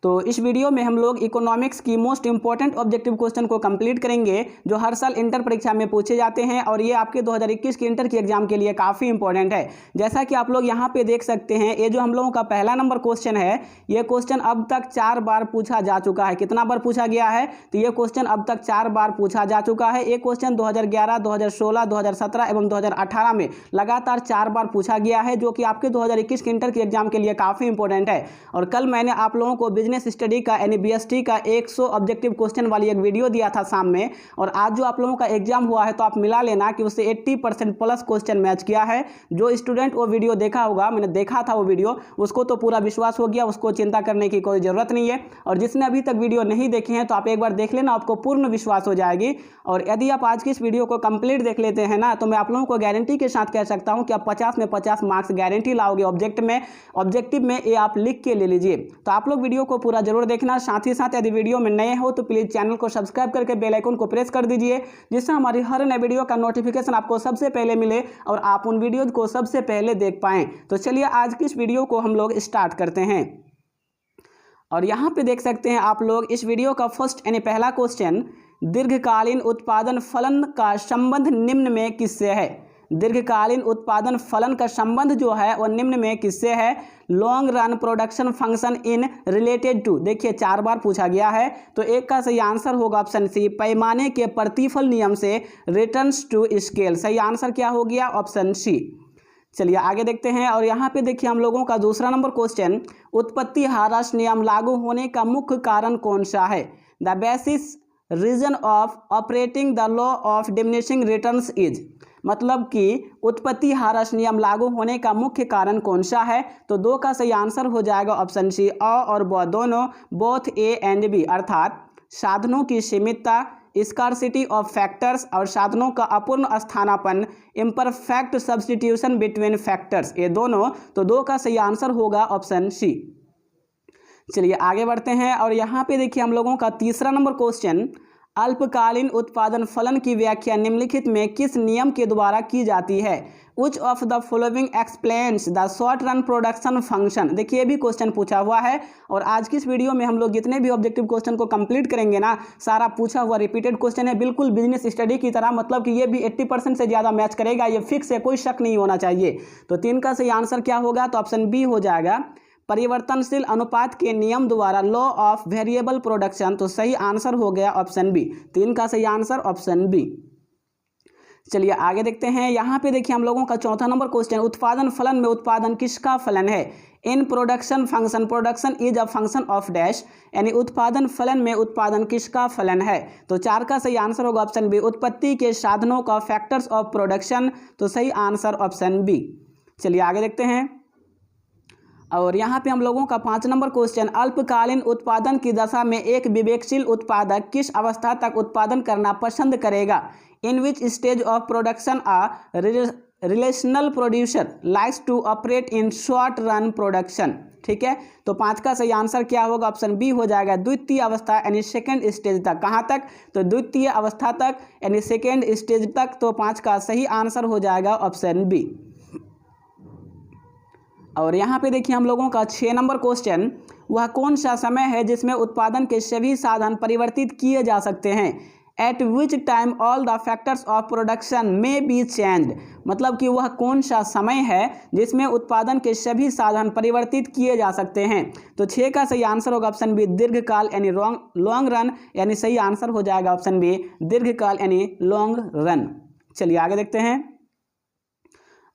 तो इस वीडियो में हम लोग इकोनॉमिक्स की मोस्ट इंपॉर्टेंट ऑब्जेक्टिव क्वेश्चन को कंप्लीट करेंगे जो हर साल इंटर परीक्षा में पूछे जाते हैं और ये आपके 2021 के इंटर की एग्जाम के लिए काफ़ी इंपॉर्टेंट है। जैसा कि आप लोग यहाँ पे देख सकते हैं, ये जो हम लोगों का पहला नंबर क्वेश्चन है, ये क्वेश्चन अब तक 4 बार पूछा जा चुका है। कितना बार पूछा गया है? तो ये क्वेश्चन अब तक 4 बार पूछा जा चुका है। ये क्वेश्चन 2011, 2016, 2017 एवं 2018 में लगातार 4 बार पूछा गया है, जो कि आपके 2021 के इंटर के एग्जाम के लिए काफ़ी इंपॉर्टेंट है। और कल मैंने आप लोगों को बिजनेस स्टडी का यानी बीएसटी का 100 ऑब्जेक्टिव क्वेश्चन वाली एक वीडियो दिया था शाम में, और आज जो आप लोगों का एग्जाम हुआ है तो आप मिला लेना कि उससे 80% प्लस क्वेश्चन मैच किया है। जो स्टूडेंट वो वीडियो देखा होगा, मैंने देखा था वो वीडियो, उसको तो पूरा विश्वास हो गया, उसको चिंता करने की कोई ज़रूरत नहीं है। और जिसने अभी तक वीडियो नहीं देखे हैं तो आप एक बार देख लेना, आपको पूर्ण विश्वास हो जाएगी। और यदि आप आज की इस वीडियो को कंप्लीट देख लेते हैं ना, तो मैं आप लोगों को गारंटी के साथ कह सकता हूं कि आप 50 में 50 मार्क्स गारंटी लाओगे ऑब्जेक्टिव में ये आप लिख के ले लीजिए। तो आप लोग वीडियो को पूरा जरूर देखना। साथ ही साथ यदि वीडियो में नए हो तो प्लीज़ चैनल को सब्सक्राइब करके बेल आइकन को प्रेस कर दीजिए, जिससे हमारी हर नए वीडियो का नोटिफिकेशन आपको सबसे पहले मिले और आप उन वीडियो को सबसे पहले देख पाएँ। तो चलिए आज की इस वीडियो को हम लोग स्टार्ट करते हैं। और यहाँ पे देख सकते हैं आप लोग इस वीडियो का फर्स्ट यानी पहला क्वेश्चन, दीर्घकालीन उत्पादन फलन का संबंध निम्न में किससे है? दीर्घकालीन उत्पादन फलन का संबंध जो है वो निम्न में किससे है? Long run production function in related to. देखिए 4 बार पूछा गया है, तो एक का सही आंसर होगा ऑप्शन सी, पैमाने के प्रतिफल नियम से रिटर्न्स टू स्केल। सही आंसर क्या हो गया? Option C. चलिए आगे देखते हैं। और यहाँ पे देखिए हम लोगों का दूसरा नंबर क्वेश्चन, उत्पत्ति ह्रास नियम लागू होने का मुख्य कारण कौन सा है? The basis reason of operating the law of diminishing returns is. मतलब कि उत्पत्ति ह्रास नियम लागू होने का मुख्य कारण कौन सा है? तो 2 का सही आंसर हो जाएगा ऑप्शन सी, अ और ब दोनों, बोथ ए एंड बी, अर्थात साधनों की सीमितता, स्कार्सिटी ऑफ फैक्टर्स और साधनों का अपूर्ण स्थानापन्न, इम्परफेक्ट सब्स्टिट्यूशन बिटवीन फैक्टर्स, ये दोनों। तो 2 का सही आंसर होगा ऑप्शन सी। चलिए आगे बढ़ते हैं। और यहाँ पे देखिए हम लोगों का तीसरा नंबर क्वेश्चन, अल्पकालीन उत्पादन फलन की व्याख्या निम्नलिखित में किस नियम के द्वारा की जाती है? Which of the following explains the short run production function? देखिए ये भी क्वेश्चन पूछा हुआ है, और आज की इस वीडियो में हम लोग जितने भी ऑब्जेक्टिव क्वेश्चन को कंप्लीट करेंगे ना, सारा पूछा हुआ रिपीटेड क्वेश्चन है, बिल्कुल बिजनेस स्टडी की तरह। मतलब कि ये भी 80% से ज़्यादा मैच करेगा, ये फिक्स है, कोई शक नहीं होना चाहिए। तो 3 का सही आंसर क्या होगा? तो ऑप्शन बी हो जाएगा, परिवर्तनशील अनुपात के नियम द्वारा लॉ ऑफ वेरिएबल प्रोडक्शन। तो सही आंसर हो गया ऑप्शन बी। 3 का सही आंसर ऑप्शन बी। चलिए आगे देखते हैं। यहाँ पे देखिए हम लोगों का चौथा नंबर क्वेश्चन, उत्पादन फलन में उत्पादन किसका फलन है? In production function production is a function of dash, यानी उत्पादन फलन में उत्पादन किसका फलन है? तो 4 का सही आंसर होगा ऑप्शन बी, उत्पत्ति के साधनों का फैक्टर्स ऑफ प्रोडक्शन। तो सही आंसर ऑप्शन बी। चलिए आगे देखते हैं। और यहाँ पे हम लोगों का 5 नंबर क्वेश्चन, अल्पकालीन उत्पादन की दशा में एक विवेकशील उत्पादक किस अवस्था तक उत्पादन करना पसंद करेगा? In which stage of production a relational producer likes to operate in short run production. ठीक है, तो 5 का सही आंसर क्या होगा? ऑप्शन बी हो जाएगा, द्वितीय अवस्था यानी सेकेंड स्टेज तक। कहाँ तक? तो द्वितीय अवस्था तक यानी सेकेंड स्टेज तक। तो 5 का सही आंसर हो जाएगा ऑप्शन बी। और यहाँ पे देखिए हम लोगों का 6 नंबर क्वेश्चन, वह कौन सा समय है जिसमें उत्पादन के सभी साधन परिवर्तित किए जा सकते हैं? Eight which time all the factors of production में बी चेंज्ड। मतलब कि वह कौन सा समय है जिसमें उत्पादन के सभी साधन परिवर्तित किए जा सकते हैं? तो 6 का सही आंसर होगा ऑप्शन बी, दीर्घकाल यानी लॉन्ग रन, यानी सही आंसर हो जाएगा ऑप्शन बी, दीर्घकाल यानी लॉन्ग रन। चलिए आगे देखते हैं।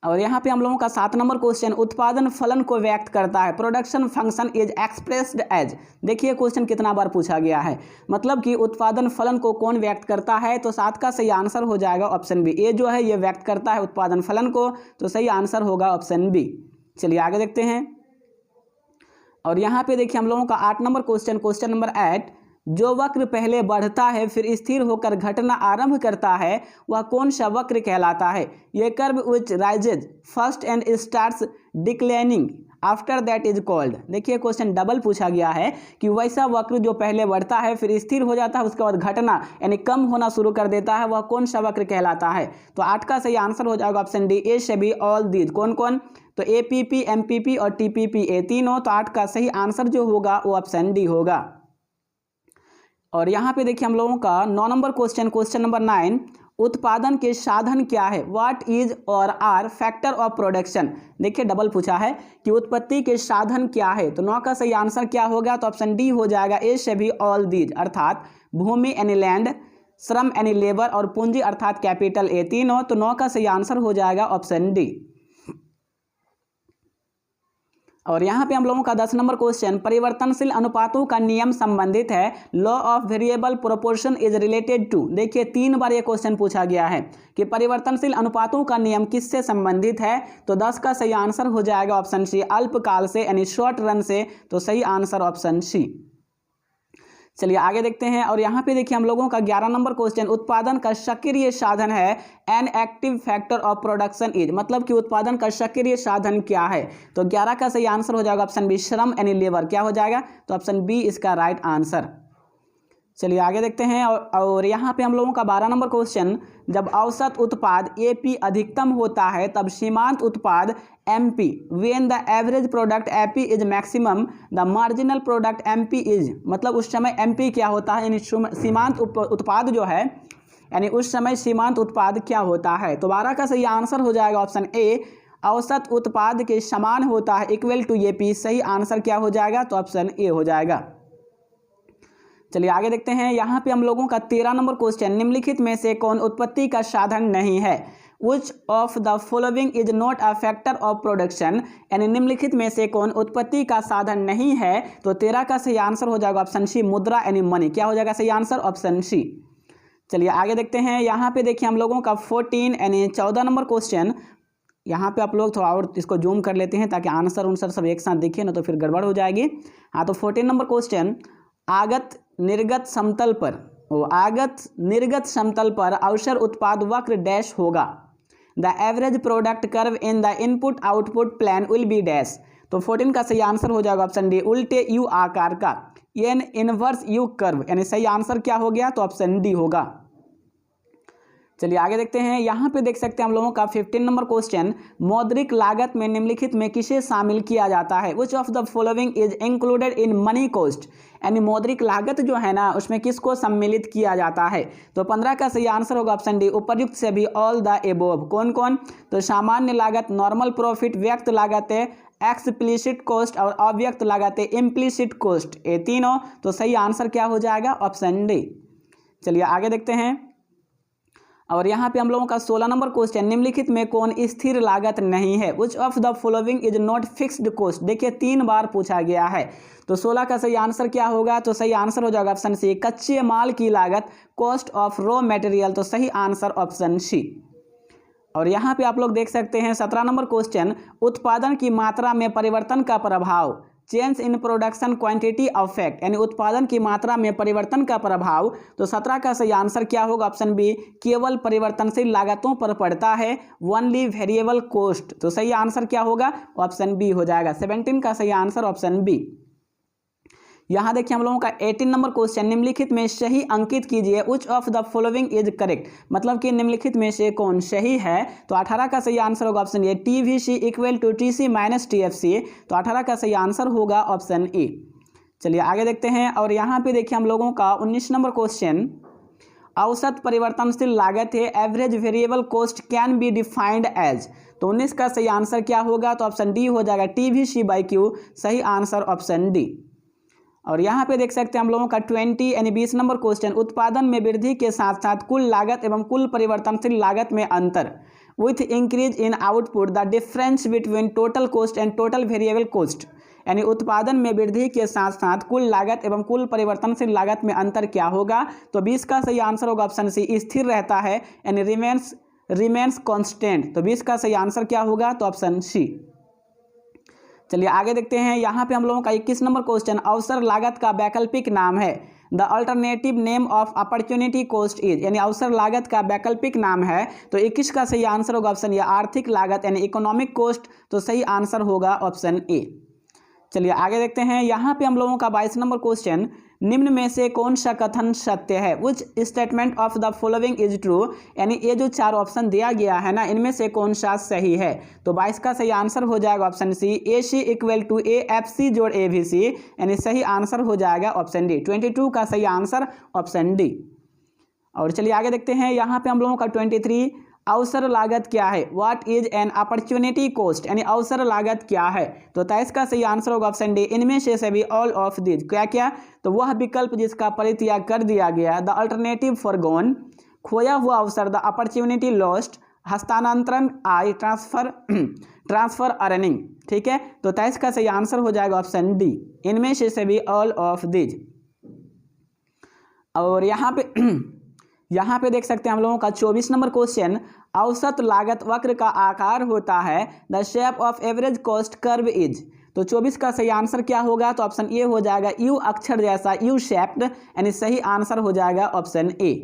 और यहाँ पे हम लोगों का 7 नंबर क्वेश्चन, उत्पादन फलन को व्यक्त करता है, production function is expressed as. देखिए क्वेश्चन कितना बार पूछा गया है, मतलब कि उत्पादन फलन को कौन व्यक्त करता है? तो 7 का सही आंसर हो जाएगा ऑप्शन बी, ये जो है ये व्यक्त करता है उत्पादन फलन को। तो सही आंसर होगा ऑप्शन बी। चलिए आगे देखते हैं। और यहाँ पे देखिए हम लोगों का 8 नंबर क्वेश्चन, क्वेश्चन नंबर 8, जो वक्र पहले बढ़ता है फिर स्थिर होकर घटना आरंभ करता है वह कौन सा वक्र कहलाता है? ये curve which rises first and starts declining after that is called. देखिए क्वेश्चन डबल पूछा गया है कि वैसा वक्र जो पहले बढ़ता है फिर स्थिर हो जाता है, उसके बाद घटना यानी कम होना शुरू कर देता है, वह कौन सा वक्र कहलाता है? तो 8 का सही आंसर हो जाएगा ऑप्शन डी, ए सभी ऑल दीज। कौन कौन? तो एपीपी, एमपीपी और टीपीपी, ए तीनों। तो 8 का सही आंसर जो होगा वो ऑप्शन डी होगा। और यहाँ पे देखिए हम लोगों का 9 नंबर क्वेश्चन, क्वेश्चन नंबर 9, उत्पादन के साधन क्या है? व्हाट इज और आर फैक्टर ऑफ प्रोडक्शन। देखिए डबल पूछा है कि उत्पत्ति के साधन क्या है, तो 9 का सही आंसर क्या होगा? तो ऑप्शन डी हो जाएगा, ए सभी ऑल दीज, अर्थात भूमि यानी लैंड, श्रम यानी लेबर और पूंजी अर्थात कैपिटल, ए तीनों। तो 9 का सही आंसर हो जाएगा ऑप्शन डी। और यहाँ पे हम लोगों का 10 नंबर क्वेश्चन, परिवर्तनशील अनुपातों का नियम संबंधित है, law of variable proportion is related to. देखिए 3 बार ये क्वेश्चन पूछा गया है कि परिवर्तनशील अनुपातों का नियम किससे संबंधित है? तो 10 का सही आंसर हो जाएगा ऑप्शन सी, अल्पकाल से यानी शॉर्ट रन से। तो सही आंसर ऑप्शन सी। चलिए आगे देखते हैं। और यहाँ पे देखिए हम लोगों का 11 नंबर क्वेश्चन, उत्पादन का सक्रिय साधन है, an active factor of production is. मतलब कि उत्पादन का सक्रिय साधन क्या है? तो 11 का सही आंसर हो जाएगा ऑप्शन बी, श्रम यानी लेबर। क्या हो जाएगा? तो ऑप्शन बी इसका राइट आंसर। चलिए आगे देखते हैं। और यहाँ पे हम लोगों का 12 नंबर क्वेश्चन, जब औसत उत्पाद एपी अधिकतम होता है तब सीमांत उत्पाद MP, when the average product AP is maximum the marginal product MP is. मतलब उस समय एमपी क्या होता है, यानी सीमांत उत्पाद जो है, यानी उस समय सीमांत उत्पाद क्या होता है? तो 12 का सही आंसर हो जाएगा ऑप्शन ए, औसत उत्पाद के समान होता है, इक्वल टू एपी। सही आंसर क्या हो जाएगा? तो ऑप्शन ए हो जाएगा। चलिए आगे देखते हैं। यहाँ पे हम लोगों का 13 नंबर क्वेश्चन, निम्नलिखित में से कौन उत्पत्ति का साधन नहीं है? Which of the following is not a factor of production। यानी निम्नलिखित में से कौन उत्पत्ति का साधन नहीं है? तो 13 का सही आंसर हो जाएगा ऑप्शन सी, मुद्रा यानी मनी। क्या हो जाएगा सही आंसर? Option C. चलिए आगे देखते हैं। यहाँ पे देखिए हम लोगों का 14 यानी 14 नंबर क्वेश्चन, यहाँ पे आप लोग थोड़ा और इसको जूम कर लेते हैं ताकि आंसर सब एक साथ देखिए, ना तो फिर गड़बड़ हो जाएगी। हाँ, तो 14 नंबर क्वेश्चन, आगत निर्गत समतल पर, आगत निर्गत समतल पर अवसर उत्पाद वक्र डैश होगा। The average product curve in the input output plan will be dash. तो 14 का सही आंसर हो जाएगा ऑप्शन डी, उल्टे यू आकार का, एन इनवर्स यू कर्व। यानी सही आंसर क्या हो गया? तो ऑप्शन डी होगा। चलिए आगे देखते हैं। यहाँ पे देख सकते हैं हम लोगों का 15 नंबर क्वेश्चन, मौद्रिक लागत में निम्नलिखित में किसे शामिल किया जाता है? Which of the following is included in money cost. यानी मौद्रिक लागत जो है ना, उसमें किसको सम्मिलित किया जाता है? तो 15 का सही आंसर होगा ऑप्शन डी, उपर्युक्त से भी, ऑल द एबोव। कौन कौन? तो सामान्य लागत, नॉर्मल प्रॉफिट, व्यक्त लागत है, एक्सप्लिसिट कॉस्ट और अव्यक्त लागत है, इम्प्लिसिट कॉस्ट, ये तीनों। तो सही आंसर क्या हो जाएगा? Option D. चलिए आगे देखते हैं। और यहाँ पे हम लोगों का 16 नंबर क्वेश्चन, निम्नलिखित में कौन स्थिर लागत नहीं है? Which of the following is not fixed cost. देखिए 3 बार पूछा गया है। तो 16 का सही आंसर क्या होगा? तो सही आंसर हो जाएगा ऑप्शन सी, कच्चे माल की लागत, कॉस्ट ऑफ रॉ मटेरियल। तो सही आंसर ऑप्शन सी। और यहाँ पे आप लोग देख सकते हैं 17 नंबर क्वेश्चन, उत्पादन की मात्रा में परिवर्तन का प्रभाव, change in production quantity affect. यानी उत्पादन की मात्रा में परिवर्तन का प्रभाव। तो 17 का सही आंसर क्या होगा? ऑप्शन बी, केवल परिवर्तनशील लागतों पर पड़ता है, ओनली वेरिएबल कॉस्ट। तो सही आंसर क्या होगा? ऑप्शन बी हो जाएगा। 17 का सही आंसर ऑप्शन बी। यहाँ देखिए हम लोगों का 18 नंबर क्वेश्चन, निम्नलिखित में सही अंकित कीजिए, which of the following is correct. मतलब कि निम्नलिखित में से कौन सही है? तो 18 का सही आंसर होगा option A, TVC equal to TC minus TFC. तो 18 का सही आंसर होगा ऑप्शन ए। चलिए आगे देखते हैं। और यहाँ पे देखिए हम लोगों का 19 नंबर क्वेश्चन, औसत परिवर्तनशील लागत है, average variable cost can be defined as. तो 19 का सही आंसर क्या होगा? तो ऑप्शन डी हो जाएगा, टीवीसी बाई क्यू। सही आंसर ऑप्शन डी। और यहाँ पे देख सकते हैं हम लोगों का 20 यानी 20 नंबर क्वेश्चन, उत्पादन में वृद्धि के साथ साथ कुल लागत एवं कुल परिवर्तनशील लागत में अंतर, with increase in output the difference between total cost and total variable cost. यानी उत्पादन में वृद्धि के साथ साथ कुल लागत एवं कुल परिवर्तनशील लागत में अंतर क्या होगा? तो 20 का सही आंसर होगा ऑप्शन सी, स्थिर रहता है, यानी रिमेन्स कॉन्स्टेंट। तो 20 का सही आंसर क्या होगा? तो ऑप्शन सी। चलिए आगे देखते हैं। यहाँ पे हम लोगों का 21 नंबर क्वेश्चन, अवसर लागत का वैकल्पिक नाम है, the alternative name of opportunity cost is, यानी अवसर लागत का वैकल्पिक नाम है। तो 21 का सही आंसर होगा ऑप्शन ए आर्थिक लागत यानी इकोनॉमिक कॉस्ट। तो सही आंसर होगा ऑप्शन ए। चलिए आगे देखते हैं। यहाँ पे हम लोगों का 22 नंबर क्वेश्चन, निम्न में से कौन सा कथन सत्य है? Which statement of the following is true, यानी ये जो 4 ऑप्शन दिया गया है ना, इनमें से कौन सा सही है? तो 22 का सही आंसर हो जाएगा option C, A C equal to A F C जोड़ ए भी सी, यानी सही आंसर हो जाएगा ऑप्शन डी। 22 का सही आंसर ऑप्शन डी। और चलिए आगे देखते हैं। यहाँ पे हम लोगों का 23, अवसर लागत क्या है? What is an opportunity cost, यानी अवसर लागत क्या है? तो 23 का सही आंसर होगा ऑप्शन डी, इनमें से सभी ऑल ऑफ दिस। क्या क्या? तो वह विकल्प जिसका परित्याग कर दिया गया, द अल्टरनेटिव फॉरगोन, खोया हुआ अवसर, द अपॉर्चुनिटी लॉस्ट, हस्तांतरण आय, ट्रांसफर अर्निंग। ठीक है, तो 23 का सही आंसर हो जाएगा ऑप्शन डी, इनमें से सभी ऑल ऑफ दिस। और यहाँ पे देख सकते हैं हम लोगों का 24 नंबर क्वेश्चन, औसत लागत वक्र का आकार होता है, the shape of average cost curve is. तो 24 का सही आंसर क्या होगा? तो ऑप्शन ए हो जाएगा, यू अक्षर जैसा, यू शेप्ड, यानी सही आंसर हो जाएगा ऑप्शन ए।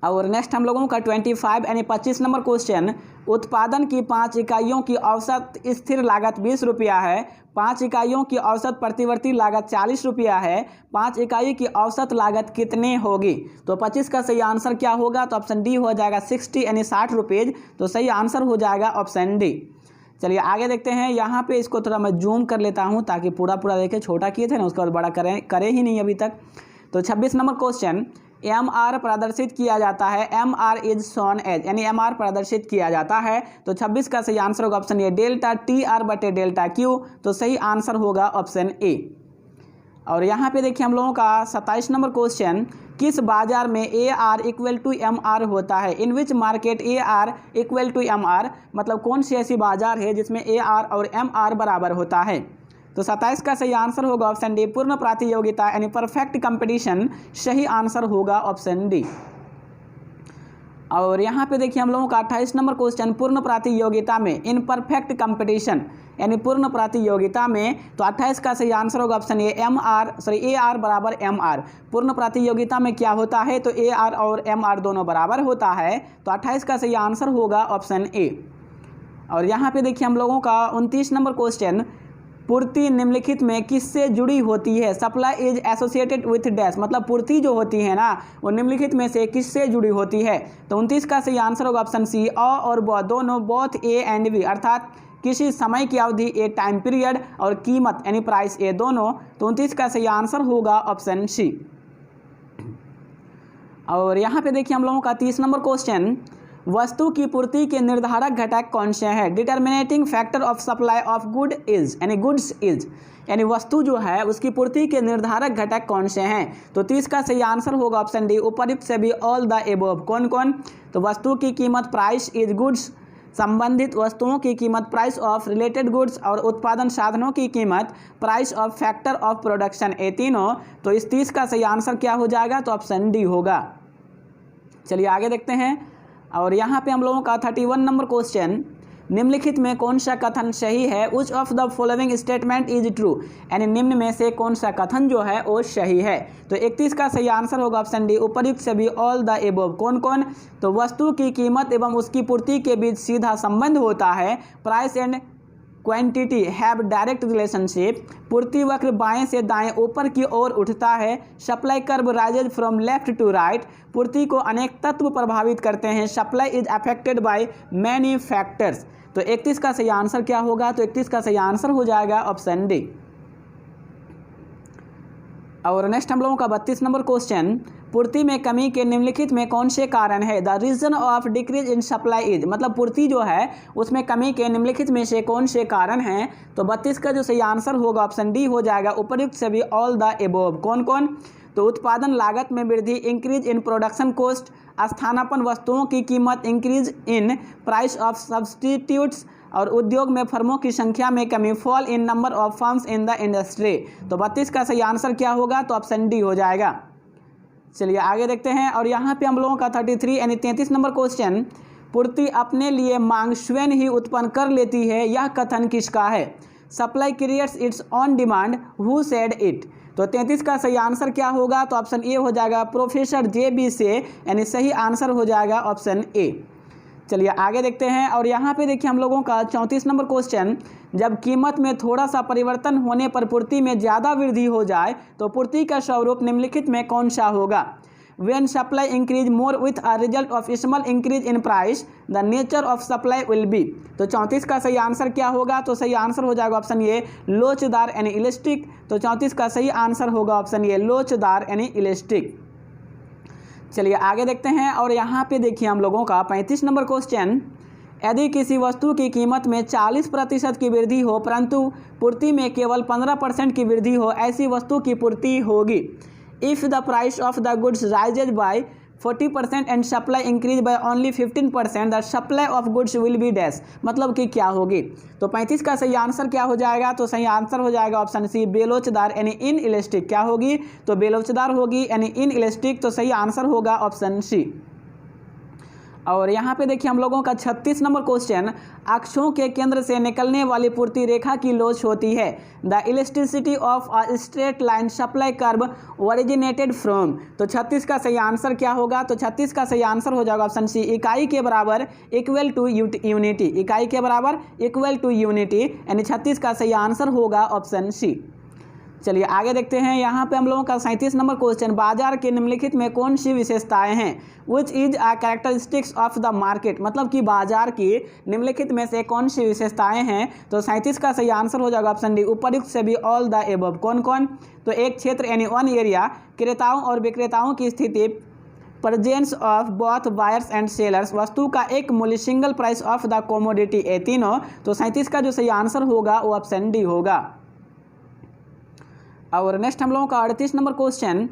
और नेक्स्ट हम लोगों का 25 यानी 25 नंबर क्वेश्चन, उत्पादन की 5 इकाइयों की औसत स्थिर लागत 20 रुपया है, 5 इकाइयों की औसत प्रतिवर्ती लागत 40 रुपया है, 5 इकाई की औसत लागत कितने होगी? तो 25 का सही आंसर क्या होगा? तो ऑप्शन डी हो जाएगा 60 यानी 60 रुपीज़। तो सही आंसर हो जाएगा ऑप्शन डी। चलिए आगे देखते हैं। यहाँ पे इसको थोड़ा मैं जूम कर लेता हूँ ताकि पूरा देखें, छोटा किए थे ना उसके बाद बड़ा करे ही नहीं अभी तक। तो 26 नंबर क्वेश्चन, MR प्रदर्शित किया जाता है, MR इज शोन एज, यानी MR प्रदर्शित किया जाता है। तो 26 का सही आंसर होगा ऑप्शन ए, डेल्टा TR बटे डेल्टा Q। तो सही आंसर होगा ऑप्शन ए। और यहाँ पे देखिए हम लोगों का 27 नंबर क्वेश्चन, किस बाजार में AR इक्वल टू MR होता है? In which market AR equal to MR, मतलब कौन सी ऐसी बाजार है जिसमें AR और MR बराबर होता है? तो 27 का सही आंसर होगा ऑप्शन डी, पूर्ण प्रतियोगिता यानी परफेक्ट कंपटीशन। सही आंसर होगा ऑप्शन डी। और यहाँ पे देखिए हम लोगों का 28 नंबर क्वेश्चन, पूर्ण प्रतियोगिता में, इन परफेक्ट कंपटीशन यानी पूर्ण प्रतियोगिता में। तो 28 का सही आंसर होगा ऑप्शन ए, AR बराबर MR। पूर्ण प्रतियोगिता में क्या होता है? तो AR और MR दोनों बराबर होता है। तो 28 का सही आंसर होगा ऑप्शन ए। और यहाँ पे देखिए हम लोगों का 29 नंबर क्वेश्चन, पूर्ति निम्नलिखित में किससे जुड़ी होती है? Supply is associated with dash, मतलब पूर्ति जो होती है ना वो निम्नलिखित में से किससे जुड़ी होती है? तो 29 का सही आंसर होगा ऑप्शन सी, और ब दोनों, बोथ ए एंड बी, अर्थात किसी समय की अवधि ए टाइम पीरियड और कीमत यानी प्राइस ए दोनों। तो 29 का सही आंसर होगा ऑप्शन सी। और यहाँ पे देखिए हम लोगों का 30 नंबर क्वेश्चन, वस्तु की पूर्ति के निर्धारक घटक कौन से हैं? Determining factor of supply of good is, यानी गुड्स इज, यानी वस्तु जो है उसकी पूर्ति के निर्धारक घटक कौन से हैं? तो 30 का सही आंसर होगा ऑप्शन डी, उपर्युक्त से भी ऑल द एबव। कौन कौन? तो वस्तु की कीमत प्राइस इज गुड्स, संबंधित वस्तुओं की कीमत प्राइस ऑफ रिलेटेड गुड्स, और उत्पादन साधनों की कीमत price of factor of production, ये तीनों। तो इस 30 का सही आंसर क्या हो जाएगा? तो ऑप्शन डी होगा। चलिए आगे देखते हैं। और यहाँ पे हम लोगों का 31 नंबर क्वेश्चन, निम्नलिखित में कौन सा कथन सही है? Which of the following statement is true, यानी निम्न में से कौन सा कथन जो है वो सही है? तो 31 का सही आंसर होगा ऑप्शन डी, उपर्युक्त सभी ऑल द एबव। कौन कौन? तो वस्तु की कीमत एवं उसकी पूर्ति के बीच सीधा संबंध होता है, price and quantity have direct relationship, पूर्ति वक्र बाएं से दाएं ऊपर की ओर उठता है, supply curve rises from left to right, पूर्ति को अनेक तत्व प्रभावित करते हैं, supply is affected by many factors. तो 31 का सही आंसर क्या होगा? तो 31 का सही आंसर हो जाएगा ऑप्शन डी। और नेक्स्ट हम लोगों का 32 नंबर क्वेश्चन, पूर्ति में कमी के निम्नलिखित में कौन से कारण है? The reason of decrease in supply is, मतलब पूर्ति जो है उसमें कमी के निम्नलिखित में से कौन से कारण हैं? तो 32 का जो सही आंसर होगा ऑप्शन डी हो जाएगा, उपर्युक्त सभी ऑल द एबोव। कौन कौन? तो उत्पादन लागत में वृद्धि, इंक्रीज इन प्रोडक्शन कॉस्ट, स्थानापन्न वस्तुओं की कीमत, increase in price of substitutes, और उद्योग में फर्मों की संख्या में कमी, fall in number of firms in the industry. तो 32 का सही आंसर क्या होगा? तो ऑप्शन डी हो जाएगा। चलिए आगे देखते हैं। और यहाँ पे हम लोगों का 33 यानी 33 नंबर क्वेश्चन, पूर्ति अपने लिए मांग स्वयं ही उत्पन्न कर लेती है, यह कथन किसका है? Supply creates it's on demand, who said it? तो 33 का सही आंसर क्या होगा, तो ऑप्शन ए हो जाएगा प्रोफेसर JB से, यानी सही आंसर हो जाएगा ऑप्शन ए। चलिए आगे देखते हैं और यहाँ पे देखिए हम लोगों का 34 नंबर क्वेश्चन, जब कीमत में थोड़ा सा परिवर्तन होने पर पूर्ति में ज़्यादा वृद्धि हो जाए तो पूर्ति का स्वरूप निम्नलिखित में कौन सा होगा। When supply increase more with a result of small increase in price, the nature of supply will be। तो 34 का सही आंसर क्या होगा, तो सही आंसर हो जाएगा ऑप्शन ए लोचदार यानी इलास्टिक। तो 34 का सही आंसर होगा ऑप्शन ए लोचदार यानी इलास्टिक। चलिए आगे देखते हैं और यहाँ पे देखिए हम लोगों का 35 नंबर क्वेश्चन, यदि किसी वस्तु की कीमत में 40% की वृद्धि हो परंतु पूर्ति में केवल 15% की वृद्धि हो, ऐसी वस्तु की पूर्ति होगी। If the price of the goods rises by 40% and supply increase by only 15%, the supply of goods will be dash। मतलब कि क्या होगी। तो 35 का सही आंसर क्या हो जाएगा, तो सही आंसर हो जाएगा ऑप्शन सी बेलोचदार यानी इन इलास्टिक। क्या होगी, तो बेलोचदार होगी यानी इन इलास्टिक। तो सही आंसर होगा ऑप्शन सी। और यहाँ पे देखिए हम लोगों का 36 नंबर क्वेश्चन, अक्षों के केंद्र से निकलने वाली पूर्ति रेखा की लोच होती है। The elasticity of a straight line supply curve originated from. तो 36 का सही आंसर क्या होगा, तो 36 का सही आंसर हो जाएगा ऑप्शन सी इकाई के बराबर इक्वल टू यूनिटी। इकाई के बराबर इक्वल टू यूनिटी, यानी 36 का सही आंसर होगा ऑप्शन सी। चलिए आगे देखते हैं यहाँ पे हम लोगों का 37 नंबर क्वेश्चन, बाजार के निम्नलिखित में कौन सी विशेषताएं हैं। Which is a characteristics of the market. मतलब कि बाजार की निम्नलिखित में से कौन सी विशेषताएं हैं। तो 37 का सही आंसर हो जाएगा ऑप्शन डी उपर्युक्त से भी ऑल द एबव। कौन कौन, तो एक क्षेत्र यानी वन एरिया, क्रेताओं और विक्रेताओं की स्थिति, presence of both buyers and sellers, वस्तु का एक मूल्य, single price of the commodity, ये तीनों। तो 37 का जो सही आंसर होगा वो ऑप्शन डी होगा। और नेक्स्ट हम लोगों का 38 नंबर क्वेश्चन,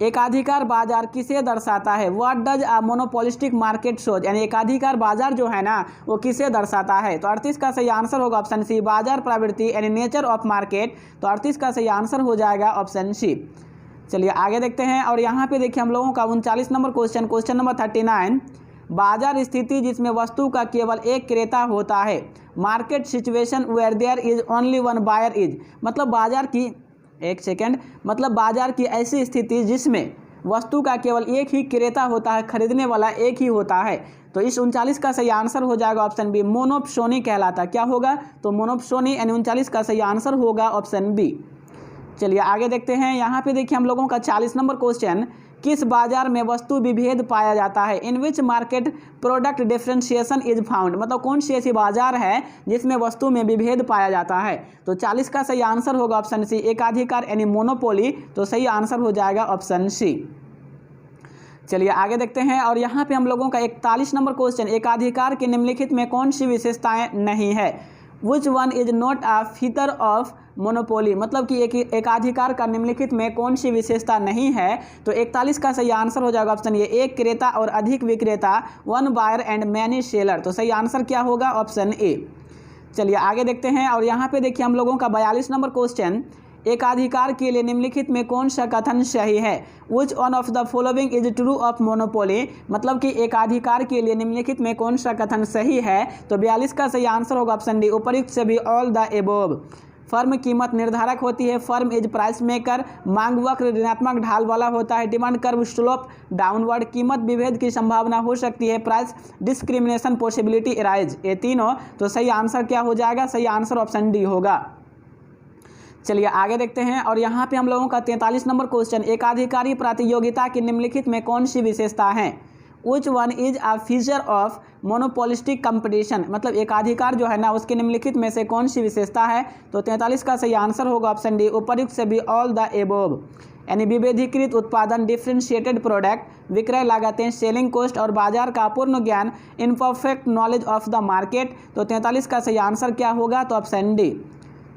एकाधिकार बाजार किसे दर्शाता है। What does a monopolistic market shows. यानी एकाधिकार बाजार जो है ना वो किसे दर्शाता है। तो 38 का सही आंसर होगा ऑप्शन सी बाजार प्रवृत्ति यानी नेचर ऑफ मार्केट। तो 38 का सही आंसर हो जाएगा ऑप्शन सी। चलिए आगे देखते हैं और यहाँ पे देखिए हम लोगों का 39 नंबर क्वेश्चन, क्वेश्चन नंबर 39, बाजार स्थिति जिसमें वस्तु का केवल एक क्रेता होता है। Market situation where there is only one buyer is. मतलब बाजार की एक सेकेंड, मतलब बाजार की ऐसी स्थिति जिसमें वस्तु का केवल एक ही क्रेता होता है, खरीदने वाला एक ही होता है। तो इस 39 का सही आंसर हो जाएगा ऑप्शन बी मोनोपोली कहलाता। क्या होगा, तो मोनोपोली, यानी 39 का सही आंसर होगा ऑप्शन बी। चलिए आगे देखते हैं यहाँ पे देखिए हम लोगों का 40 नंबर क्वेश्चन, किस बाजार में वस्तु विभेद पाया जाता है। In which market product differentiation is found. मतलब कौन सी ऐसी बाजार है जिसमें वस्तु में विभेद पाया जाता है। तो 40 का सही आंसर होगा ऑप्शन सी एकाधिकार यानी मोनोपोली। तो सही आंसर हो जाएगा ऑप्शन सी। चलिए आगे देखते हैं और यहाँ पे हम लोगों का 41 नंबर क्वेश्चन, एकाधिकार के निम्नलिखित में कौन सी विशेषताएं नहीं है। Which one is not a feature of monopoly. मतलब कि एकाधिकार का निम्नलिखित में कौन सी विशेषता नहीं है। तो 41 का सही आंसर हो जाएगा ऑप्शन ये एक क्रेता और अधिक विक्रेता, one buyer and many seller. तो सही आंसर क्या होगा, ऑप्शन ए। चलिए आगे देखते हैं और यहाँ पे देखिए हम लोगों का 42 नंबर क्वेश्चन, एकाधिकार के लिए निम्नलिखित में कौन सा कथन सही है। Which one of the following is true of monopoly. मतलब कि एकाधिकार के लिए निम्नलिखित में कौन सा कथन सही है। तो 42 का सही आंसर होगा ऑप्शन डी उपर्युक्त से भी ऑल द एबोव। फर्म कीमत निर्धारक होती है, फर्म इज प्राइस मेकर, मांग वक्र ऋणात्मक ढाल वाला होता है, डिमांड कर्व स्लोप डाउनवर्ड, कीमत विभेद की संभावना हो सकती है, प्राइस डिस्क्रिमिनेशन पॉसिबिलिटी अराइज। ये तीनों। तो सही आंसर क्या हो जाएगा, सही आंसर ऑप्शन डी होगा। चलिए आगे देखते हैं और यहाँ पे हम लोगों का 43 नंबर क्वेश्चन, एकाधिकारी प्रतियोगिता की निम्नलिखित में कौन सी विशेषता है। Which one is a feature of monopolistic competition. मतलब एकाधिकार जो है ना उसके निम्नलिखित में से कौन सी विशेषता है। तो 43 का सही आंसर होगा ऑप्शन डी उपर्युक्त से भी ऑल द एबोव। यानी विभेदीकृत उत्पादन, डिफरेंशिएटेड प्रोडक्ट, विक्रय लागतें, सेलिंग कॉस्ट और बाजार का पूर्ण ज्ञान, imperfect knowledge of the market. तो 43 का सही आंसर क्या होगा, तो ऑप्शन डी।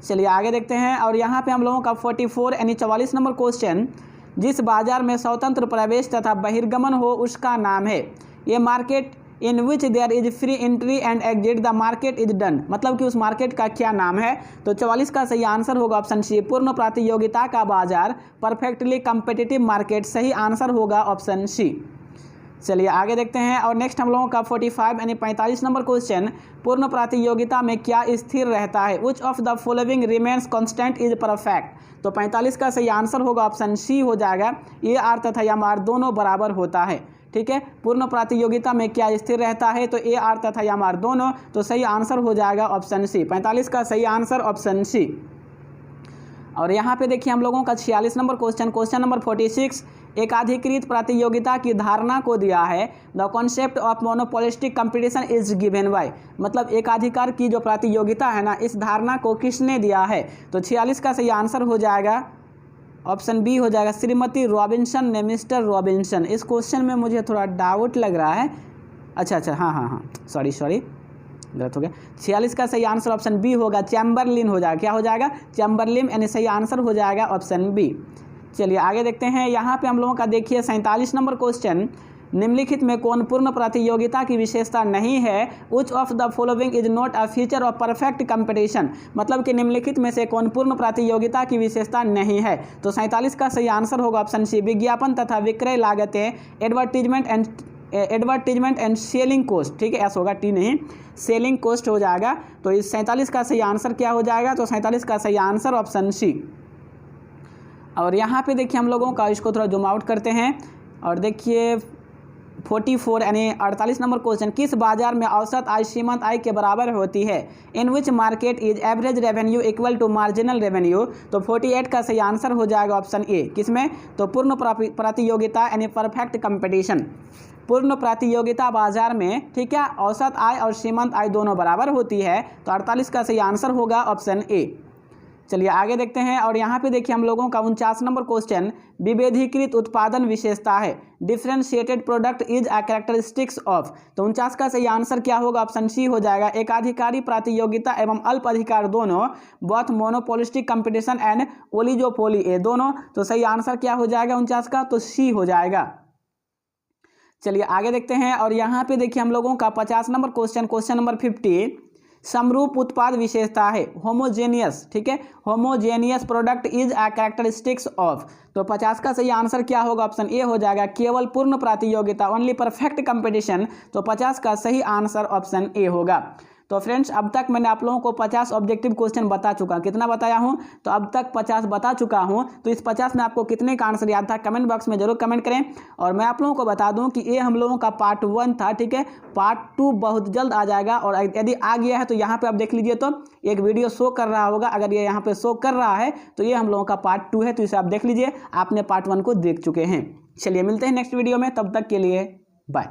चलिए आगे देखते हैं और यहाँ पे हम लोगों का 44 यानी 44 नंबर क्वेश्चन, जिस बाजार में स्वतंत्र प्रवेश तथा बहिर्गमन हो उसका नाम है। ये market in which there is free entry and exit the market is done. मतलब कि उस मार्केट का क्या नाम है। तो 44 का सही आंसर होगा ऑप्शन सी पूर्ण प्रतियोगिता का बाजार, परफेक्टली कम्पिटिटिव मार्केट। सही आंसर होगा ऑप्शन सी। चलिए आगे देखते हैं। और नेक्स्ट हम लोगों का 45 यानी 45 नंबर क्वेश्चन, पूर्ण प्रातियोगिता में क्या स्थिर रहता है? Which of the following remains constant is perfect. तो 45 का सही आंसर होगा ऑप्शन सी हो जाएगा, ए आर तथा एम आर दोनों बराबर होता है। ठीक है, पूर्ण प्रातियोगिता में क्या स्थिर रहता है? तो ए आर तथा एम आर दोनों, तो सही आंसर हो जाएगा ऑप्शन सी। 45 का सही आंसर ऑप्शन सी। और यहाँ पे देखिए हम लोगों का 46 नंबर क्वेश्चन, क्वेश्चन नंबर 46, एकाधिकृत प्रतियोगिता की धारणा को दिया है। The concept of monopolistic competition is given by. मतलब एकाधिकार की जो प्रतियोगिता है ना, इस धारणा को किसने दिया है? तो 46 का सही आंसर हो जाएगा ऑप्शन बी हो जाएगा, श्रीमती रॉबिन्सन ने मिस्टर रॉबिन्सन। इस क्वेश्चन में मुझे थोड़ा डाउट लग रहा है। अच्छा हाँ, सॉरी गलत हो गया। 46 का सही आंसर ऑप्शन बी होगा, चैम्बरलिन हो जाएगा। क्या हो जाएगा? चैम्बरलिन, यानी सही आंसर हो जाएगा ऑप्शन बी। चलिए आगे देखते हैं। यहाँ पे हम लोगों का देखिए 47 नंबर क्वेश्चन, निम्नलिखित में कौन पूर्ण प्रतियोगिता की विशेषता नहीं है? Which of the following is not a feature of perfect competition. मतलब कि निम्नलिखित में से कौन पूर्ण प्रतियोगिता की विशेषता नहीं है? तो 47 का सही आंसर होगा ऑप्शन सी, विज्ञापन तथा विक्रय लागतें, एडवर्टीजमेंट एंड सेलिंग कॉस्ट। ठीक है, ऐसा होगा, टी नहीं, सेलिंग कॉस्ट हो जाएगा। तो इस 47 का सही आंसर क्या हो जाएगा? तो 47 का सही आंसर ऑप्शन सी। और यहाँ पे देखिए हम लोगों का, इसको थोड़ा जूम आउट करते हैं और देखिए 44 यानी 48 नंबर क्वेश्चन, किस बाजार में औसत आय सीमांत आय के बराबर होती है? In which market is average revenue equal to marginal revenue. तो 48 का सही आंसर हो जाएगा ऑप्शन ए, किसमें? तो पूर्ण प्रतियोगिता यानी परफेक्ट कंपटीशन। पूर्ण प्रतियोगिता बाजार में, ठीक है, औसत आय और सीमांत आय दोनों बराबर होती है। तो 48 का सही आंसर होगा ऑप्शन ए। चलिए आगे देखते हैं। और यहाँ पे देखिए हम लोगों का 49 नंबर क्वेश्चन, विभेदीकृत उत्पादन विशेषता है। Differentiated product is a characteristics of. तो 49 का सही आंसर क्या होगा? ऑप्शन सी हो जाएगा, एकाधिकारी प्रतियोगिता एवं अल्प अधिकार दोनों, both monopolistic competition and oligopoly, ये दोनों। तो सही आंसर क्या हो जाएगा 49 का? तो सी हो जाएगा। चलिए आगे देखते हैं। और यहाँ पे देखिए हम लोगों का 50 नंबर क्वेश्चन, क्वेश्चन नंबर 50, समरूप उत्पाद विशेषता है। होमोजेनियस, ठीक है, homogeneous product is a characteristics of. तो 50 का सही आंसर क्या होगा? ऑप्शन ए हो जाएगा, केवल पूर्ण प्रतियोगिता, ओनली परफेक्ट कंपटीशन। तो 50 का सही आंसर ऑप्शन ए होगा। तो फ्रेंड्स, अब तक मैंने आप लोगों को 50 ऑब्जेक्टिव क्वेश्चन बता चुका। कितना बताया हूं? तो अब तक 50 बता चुका हूं। तो इस 50 में आपको कितने का आंसर याद था? कमेंट बॉक्स में जरूर कमेंट करें। और मैं आप लोगों को बता दूं कि ये हम लोगों का पार्ट 1 था, ठीक है। पार्ट 2 बहुत जल्द आ जाएगा। और यदि आ गया है तो यहाँ पे आप देख लीजिए, तो एक वीडियो शो कर रहा होगा। अगर ये यहाँ पे शो कर रहा है तो ये हम लोगों का पार्ट 2 है। तो इसे आप देख लीजिए, आपने पार्ट 1 को देख चुके हैं। चलिए मिलते हैं नेक्स्ट वीडियो में, तब तक के लिए बाय।